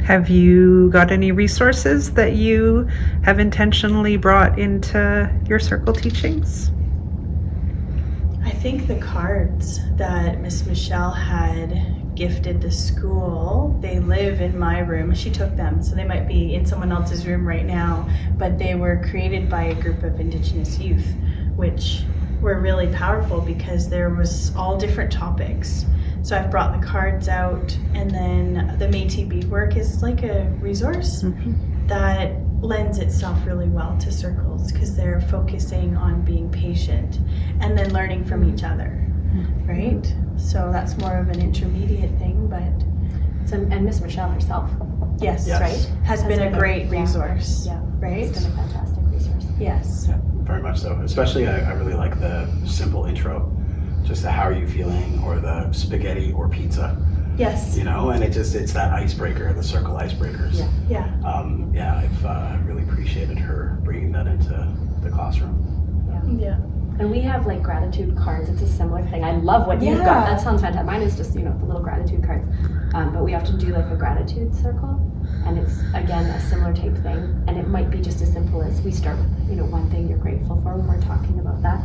Have you got any resources that you have intentionally brought into your circle teachings? I think the cards that Miss Michelle had gifted the school, they live in my room. She took them, so they might be in someone else's room right now, but they were created by a group of Indigenous youth, which were really powerful because there was all different topics. So I've brought the cards out, and then the Métis beadwork is like a resource that lends itself really well to circles because they're focusing on being patient and then learning from each other, right? So that's more of an intermediate thing, but and Miss Michelle herself, yes, right, has been a great resource, right? It's been a fantastic resource. Yes. Yeah, very much so. Especially, I really like the simple intro, just the how are you feeling, or the spaghetti or pizza. Yes. You know, and it's that icebreaker, the circle icebreakers. Yeah. I've really appreciated her bringing that into the classroom. Yeah. And we have like gratitude cards. It's a similar thing. I love what you've got. That sounds fantastic. Mine is just, the little gratitude cards. But we often do like a gratitude circle, and it's again a similar type thing. And it might be just as simple as we start with, one thing you're grateful for when we're talking about that.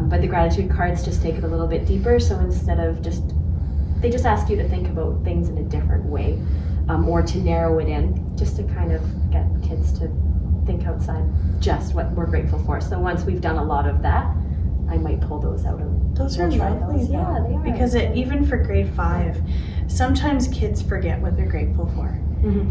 But the gratitude cards just take it a little bit deeper. So instead of they just ask you to think about things in a different way, or to narrow it in, just to kind of get kids to think outside just what we're grateful for. So once we've done a lot of that, I might pull those out and those are lovely. Yeah, they are. Because even for grade 5, sometimes kids forget what they're grateful for.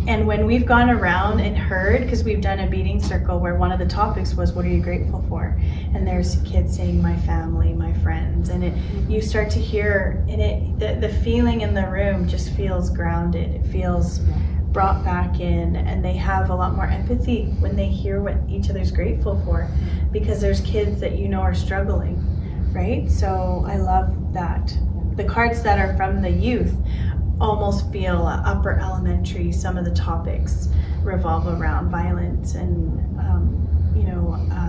And when we've gone around and heard, because we've done a beading circle where one of the topics was, what are you grateful for? And there's kids saying, my family, my friends, and you start to hear, and the feeling in the room just feels grounded. It feels brought back in, and they have a lot more empathy when they hear what each other's grateful for, because there's kids that are struggling, right? So I love that. The cards that are from the youth almost feel upper elementary. Some of the topics revolve around violence and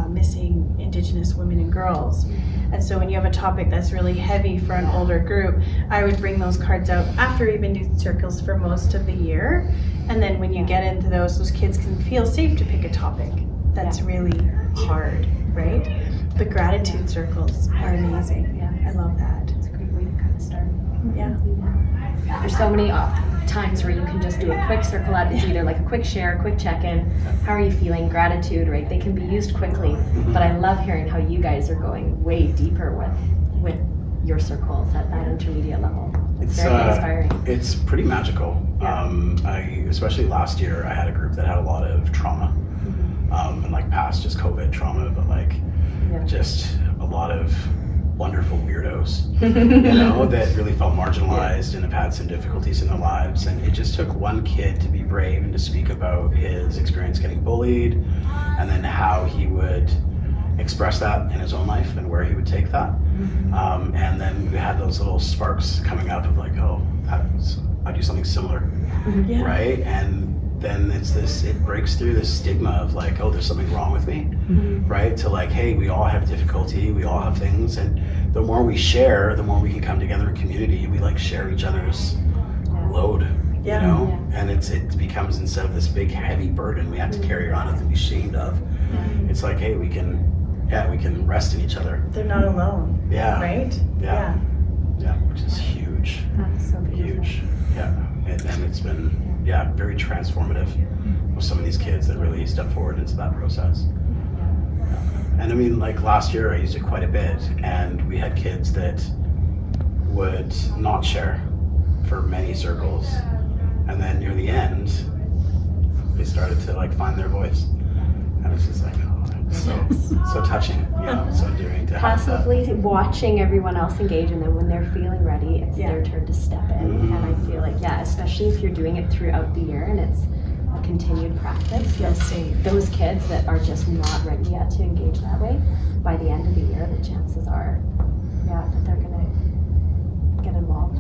missing Indigenous women and girls. And so when you have a topic that's really heavy for an older group, I would bring those cards out after we've been doing circles for most of the year. And then when you get into those kids can feel safe to pick a topic that's really hard, right? The gratitude circles are amazing. I love that. It's a great way to kind of start. Yeah. There's so many times where you can just do a quick circle out. It's either like a quick share, quick check-in. How are you feeling? Gratitude, right? They can be used quickly, but I love hearing how you guys are going way deeper with your circles at that intermediate level. It's very inspiring. It's pretty magical. Especially last year, I had a group that had a lot of trauma, and like past just COVID trauma, but just a lot of wonderful weirdos, that really felt marginalized and have had some difficulties in their lives. And it just took one kid to be brave and to speak about his experience getting bullied, and then how he would express that in his own life and where he would take that. And then we had those little sparks coming up of like, I do something similar, right? And then it breaks through this stigma of like, there's something wrong with me, right? To like, hey, we all have difficulty, we all have things, and the more we share, the more we can come together in community. We like share each other's load, and it becomes, instead of this big heavy burden we have to carry around and be ashamed of, it's like, hey, we can rest in each other. They're not alone. Yeah. Right? Yeah, which is huge. That's so beautiful. Huge. Yeah. And it's been very transformative with some of these kids that really step forward into that process. And I mean, like last year I used it quite a bit, and we had kids that would not share for many circles, and then near the end they started to like find their voice, and it's just like, so touching, so endearing to have that. Passively watching everyone else engage, and then when they're feeling ready, it's their turn to step in. And I feel like, especially if you're doing it throughout the year and it's a continued practice, Feel safe. Those kids that are just not ready yet to engage that way, by the end of the year, the chances are, that they're gonna get involved.